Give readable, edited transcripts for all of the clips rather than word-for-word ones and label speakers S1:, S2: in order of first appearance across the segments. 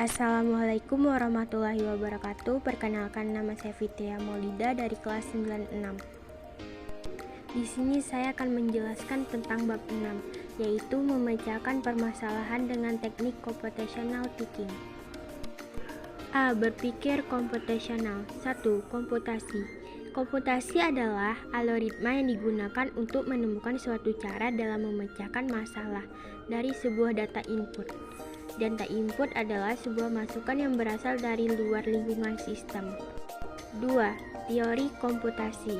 S1: Assalamualaikum warahmatullahi wabarakatuh. Perkenalkan, nama saya Fitria Maulida dari kelas 96. Di sini saya akan menjelaskan tentang bab 6, yaitu memecahkan permasalahan dengan teknik computational thinking. A. Berpikir komputasional. 1. Komputasi. Komputasi adalah algoritma yang digunakan untuk menemukan suatu cara dalam memecahkan masalah dari sebuah data input. Data input adalah sebuah masukan yang berasal dari luar lingkungan sistem. 2. Teori komputasi.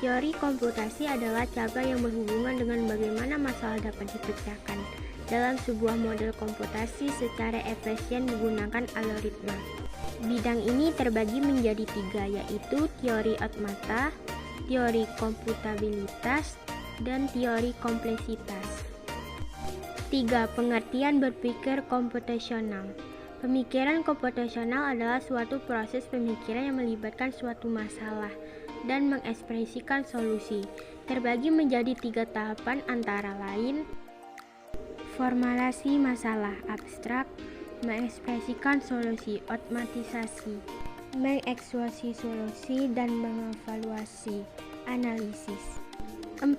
S1: Teori komputasi adalah cabang yang berhubungan dengan bagaimana masalah dapat dipecahkan dalam sebuah model komputasi secara efisien menggunakan algoritma. Bidang ini terbagi menjadi 3, yaitu teori automata, teori komputabilitas, dan teori kompleksitas. 3. Pengertian berpikir komputasional. Pemikiran komputasional adalah suatu proses pemikiran yang melibatkan suatu masalah dan mengekspresikan solusi. Terbagi menjadi 3 tahapan, antara lain formulasi masalah, abstrak, mengekspresikan solusi, otomatisasi, mengeksekusi solusi, dan mengevaluasi, analisis. 4.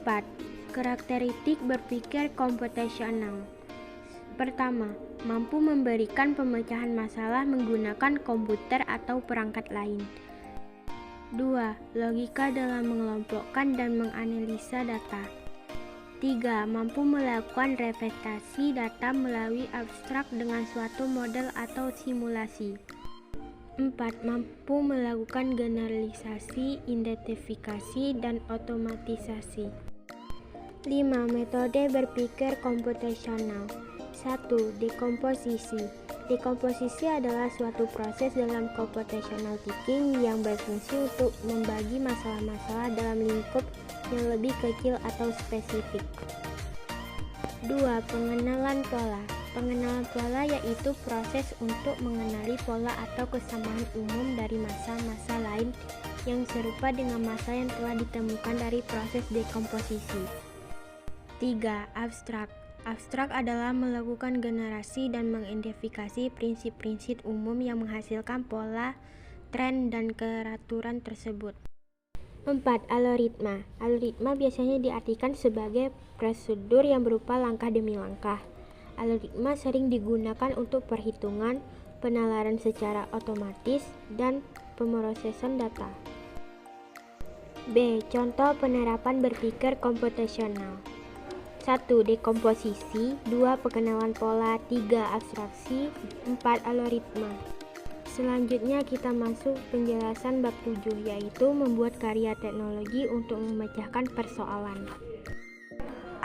S1: Karakteristik berpikir komputasional. Pertama, mampu memberikan pemecahan masalah menggunakan komputer atau perangkat lain. 2. Logika dalam mengelompokkan dan menganalisa data. 3. Mampu melakukan representasi data melalui abstrak dengan suatu model atau simulasi. 4. Mampu melakukan generalisasi, identifikasi, dan otomatisasi. 5. Metode berpikir komputasional. 1. Dekomposisi. Dekomposisi adalah suatu proses dalam computational thinking yang berfungsi untuk membagi masalah-masalah dalam lingkup yang lebih kecil atau spesifik. 2. Pengenalan pola. Pengenalan pola yaitu proses untuk mengenali pola atau kesamaan umum dari masa-masa lain yang serupa dengan masa yang telah ditemukan dari proses dekomposisi. 3. Abstrak. Abstrak adalah melakukan generasi dan mengidentifikasi prinsip-prinsip umum yang menghasilkan pola, tren, dan peraturan tersebut. 4. Algoritma. Algoritma biasanya diartikan sebagai prosedur yang berupa langkah demi langkah. Algoritma sering digunakan untuk perhitungan, penalaran secara otomatis, dan pemrosesan data. B. Contoh penerapan berpikir komputasional. 1. Dekomposisi. 2. Pengenalan pola. 3. Abstraksi. 4. Algoritma. Selanjutnya kita masuk penjelasan bab 7, yaitu membuat karya teknologi untuk memecahkan persoalan.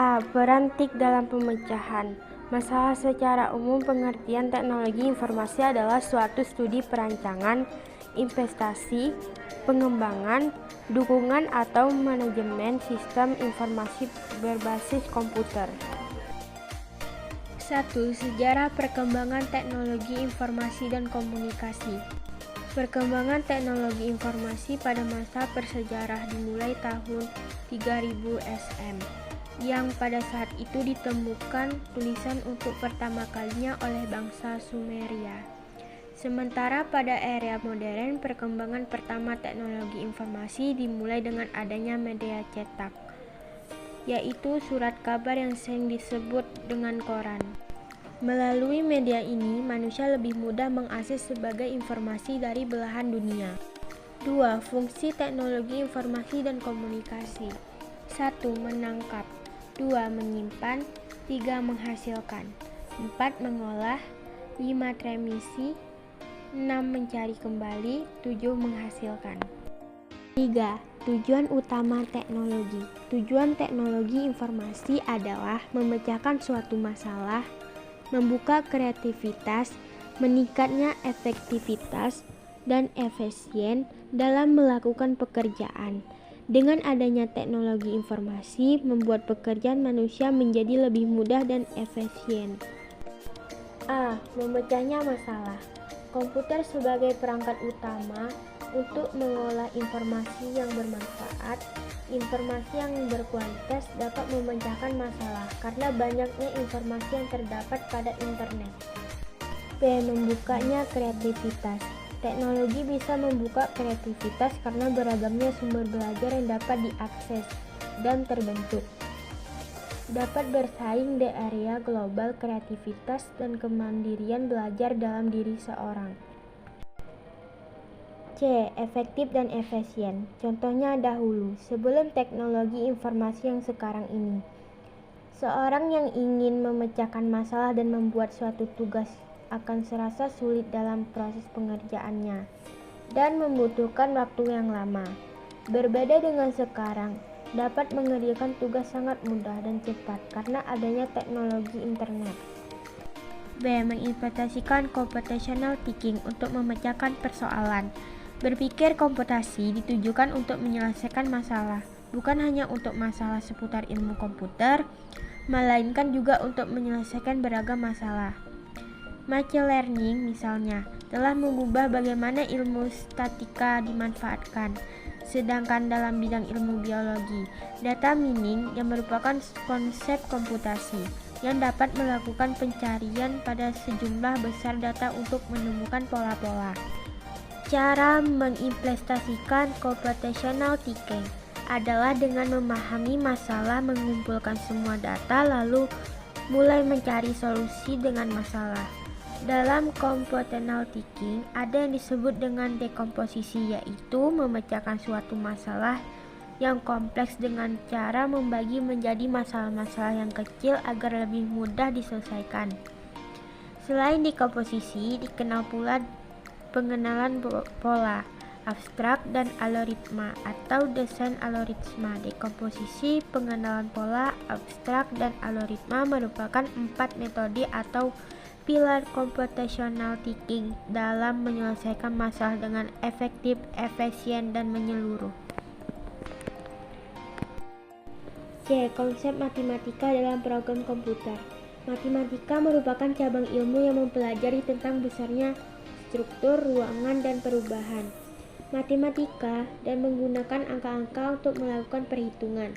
S1: A. Peran TIK dalam pemecahan masalah. Secara umum, pengertian teknologi informasi adalah suatu studi perancangan, investasi, pengembangan, dukungan, atau manajemen sistem informasi berbasis komputer. 1. Sejarah perkembangan teknologi informasi dan komunikasi. Perkembangan teknologi informasi pada masa prasejarah dimulai tahun 3000 SM, yang pada saat itu ditemukan tulisan untuk pertama kalinya oleh bangsa Sumeria. Sementara pada era modern, perkembangan pertama teknologi informasi dimulai dengan adanya media cetak, yaitu surat kabar yang sering disebut dengan koran. Melalui media ini, manusia lebih mudah mengakses berbagai informasi dari belahan dunia. 2. Fungsi teknologi informasi dan komunikasi. 1. Menangkap. 2. Menyimpan. 3. Menghasilkan. 4. Mengolah. 5. Transmisi. 6. Mencari kembali. 7. Menghasilkan. 3. Tujuan utama teknologi. Tujuan teknologi informasi adalah memecahkan suatu masalah, membuka kreativitas, meningkatnya efektivitas, dan efisien dalam melakukan pekerjaan. Dengan adanya teknologi informasi, membuat pekerjaan manusia menjadi lebih mudah dan efisien. A. Memecahnya masalah. Komputer sebagai perangkat utama untuk mengolah informasi yang bermanfaat, informasi yang berkualitas dapat memecahkan masalah karena banyaknya informasi yang terdapat pada internet. B. Membukanya kreativitas. Teknologi bisa membuka kreativitas karena beragamnya sumber belajar yang dapat diakses dan terbentuk. Dapat bersaing di area global kreativitas dan kemandirian belajar dalam diri seorang. C. Efektif dan efisien. Contohnya dahulu, sebelum teknologi informasi yang sekarang ini. Seorang yang ingin memecahkan masalah dan membuat suatu tugas akan serasa sulit dalam proses pengerjaannya dan membutuhkan waktu yang lama. Berbeda dengan sekarang, dapat mengerjakan tugas sangat mudah dan cepat karena adanya teknologi internet. B. Mengimplementasikan computational thinking untuk memecahkan persoalan. Berpikir komputasi ditujukan untuk menyelesaikan masalah, bukan hanya untuk masalah seputar ilmu komputer, melainkan juga untuk menyelesaikan beragam masalah. Machine learning misalnya telah mengubah bagaimana ilmu statistika dimanfaatkan. Sedangkan dalam bidang ilmu biologi, data mining yang merupakan konsep komputasi yang dapat melakukan pencarian pada sejumlah besar data untuk menemukan pola-pola. Cara mengimplementasikan computational thinking adalah dengan memahami masalah, mengumpulkan semua data, lalu mulai mencari solusi dengan masalah. Dalam computational thinking ada yang disebut dengan dekomposisi, yaitu memecahkan suatu masalah yang kompleks dengan cara membagi menjadi masalah-masalah yang kecil agar lebih mudah diselesaikan. Selain dekomposisi, dikenal pula pengenalan pola, abstrak, dan algoritma atau desain algoritma. Dekomposisi, pengenalan pola, abstrak, dan algoritma merupakan 4 metode atau pilar computational thinking dalam menyelesaikan masalah dengan efektif, efisien, dan menyeluruh. C. Konsep matematika dalam program komputer. Matematika merupakan cabang ilmu yang mempelajari tentang besarnya struktur, ruangan, dan perubahan matematika dan menggunakan angka-angka untuk melakukan perhitungan.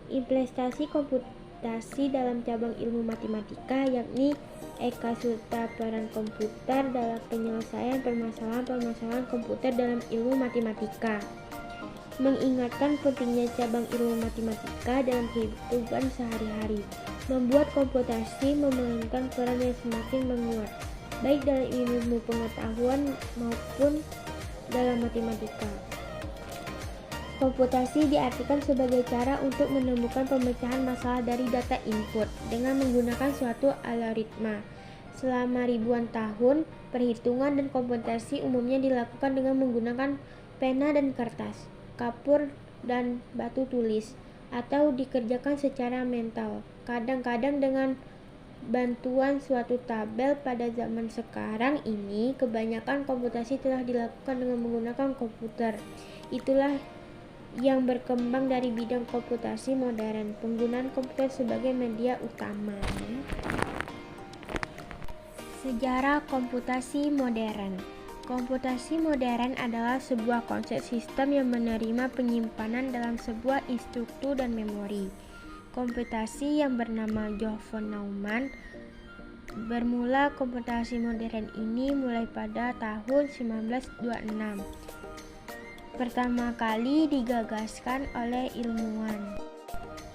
S1: Implementasi komputasi dalam cabang ilmu matematika yakni Eka serta peran komputer dalam penyelesaian permasalahan-permasalahan komputer dalam ilmu matematika. Mengingatkan pentingnya cabang ilmu matematika dalam kehidupan sehari-hari, membuat komputasi memainkan peran yang semakin menguat, baik dalam ilmu pengetahuan maupun dalam matematika. Komputasi diartikan sebagai cara untuk menemukan pemecahan masalah dari data input dengan menggunakan suatu algoritma. Selama ribuan tahun, perhitungan dan komputasi umumnya dilakukan dengan menggunakan pena dan kertas, kapur dan batu tulis, atau dikerjakan secara mental, kadang-kadang dengan bantuan suatu tabel. Pada zaman sekarang ini, kebanyakan komputasi telah dilakukan dengan menggunakan komputer. Itulah yang berkembang dari bidang komputasi modern, penggunaan komputer sebagai media utama. Sejarah komputasi modern. Komputasi modern adalah sebuah konsep sistem yang menerima penyimpanan dalam sebuah instruktur dan memori. Komputasi yang bernama Johann von Neumann bermula. Komputasi modern ini mulai pada tahun 1926. Pertama kali digagaskan oleh ilmuwan.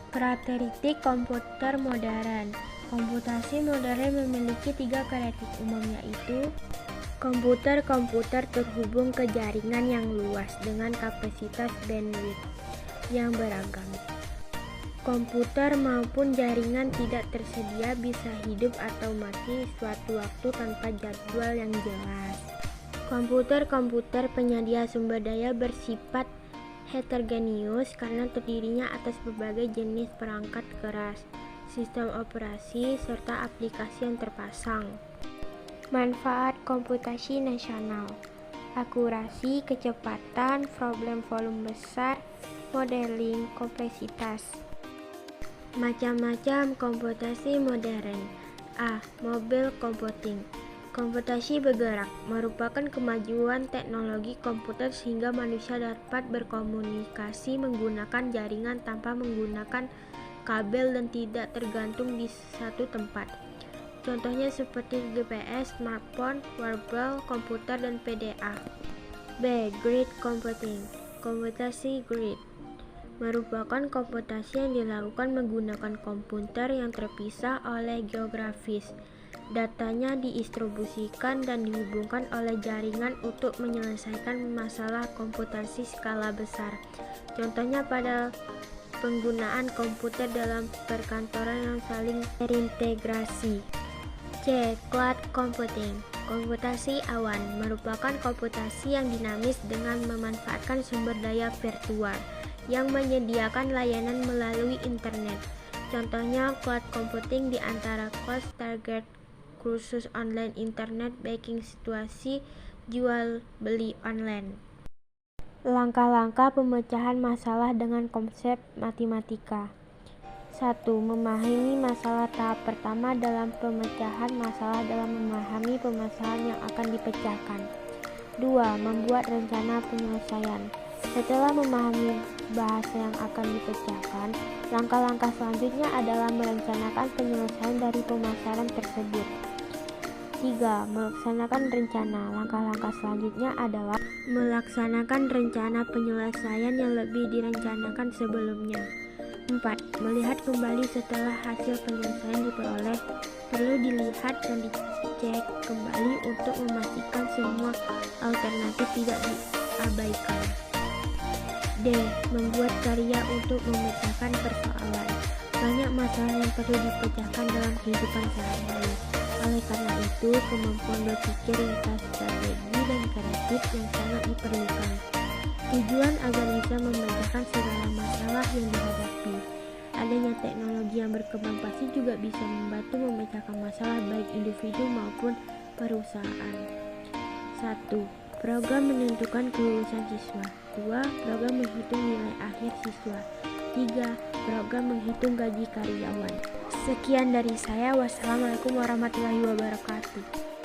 S1: Karakteristik komputer modern. Komputasi modern memiliki 3 karakteristik umum, yaitu komputer terhubung ke jaringan yang luas dengan kapasitas bandwidth yang beragam. Komputer maupun jaringan tidak tersedia bisa hidup atau mati suatu waktu tanpa jadwal yang jelas. Komputer penyedia sumber daya bersifat heterogeneous karena terdirinya atas berbagai jenis perangkat keras, sistem operasi, serta aplikasi yang terpasang. Manfaat komputasi nasional: akurasi, kecepatan, problem volume besar, modeling, kompleksitas. Macam-macam komputasi modern. A. Mobile computing. Komputasi bergerak merupakan kemajuan teknologi komputer sehingga manusia dapat berkomunikasi menggunakan jaringan tanpa menggunakan kabel dan tidak tergantung di satu tempat. Contohnya seperti GPS, smartphone, wearable, komputer, dan PDA. B. Grid computing. Komputasi grid merupakan komputasi yang dilakukan menggunakan komputer yang terpisah oleh geografis. Datanya didistribusikan dan dihubungkan oleh jaringan untuk menyelesaikan masalah komputasi skala besar. Contohnya pada penggunaan komputer dalam perkantoran yang saling terintegrasi. C. Cloud computing. Komputasi awan merupakan komputasi yang dinamis dengan memanfaatkan sumber daya virtual yang menyediakan layanan melalui internet. Contohnya cloud computing di antara kelas target kursus online internet banking situasi jual beli online. Langkah-langkah pemecahan masalah dengan konsep matematika. 1. Memahami masalah. Tahap pertama dalam pemecahan masalah dalam memahami permasalahan yang akan dipecahkan. 2. Membuat rencana penyelesaian. Setelah memahami bahasa yang akan dipecahkan, langkah-langkah selanjutnya adalah merencanakan penyelesaian dari permasalahan tersebut. 3. Melaksanakan rencana. Langkah-langkah selanjutnya adalah melaksanakan rencana penyelesaian yang lebih direncanakan sebelumnya. 4. Melihat kembali setelah hasil penyelesaian diperoleh. Perlu dilihat dan dicek kembali untuk memastikan semua alternatif tidak diabaikan. D. Membuat karya untuk memecahkan persoalan. Banyak masalah yang perlu dipecahkan dalam kehidupan sehari-hari. Oleh karena itu, kemampuan berpikir lintas strategi dan kreatif yang sangat diperlukan. Tujuan agar bisa memecahkan segala masalah yang dihadapi. Adanya teknologi yang berkembang pasti juga bisa membantu memecahkan masalah baik individu maupun perusahaan. 1. Program menentukan kelulusan siswa. 2. Program menghitung nilai akhir siswa. 3. Program menghitung gaji karyawan. Sekian dari saya. Wassalamualaikum warahmatullahi wabarakatuh.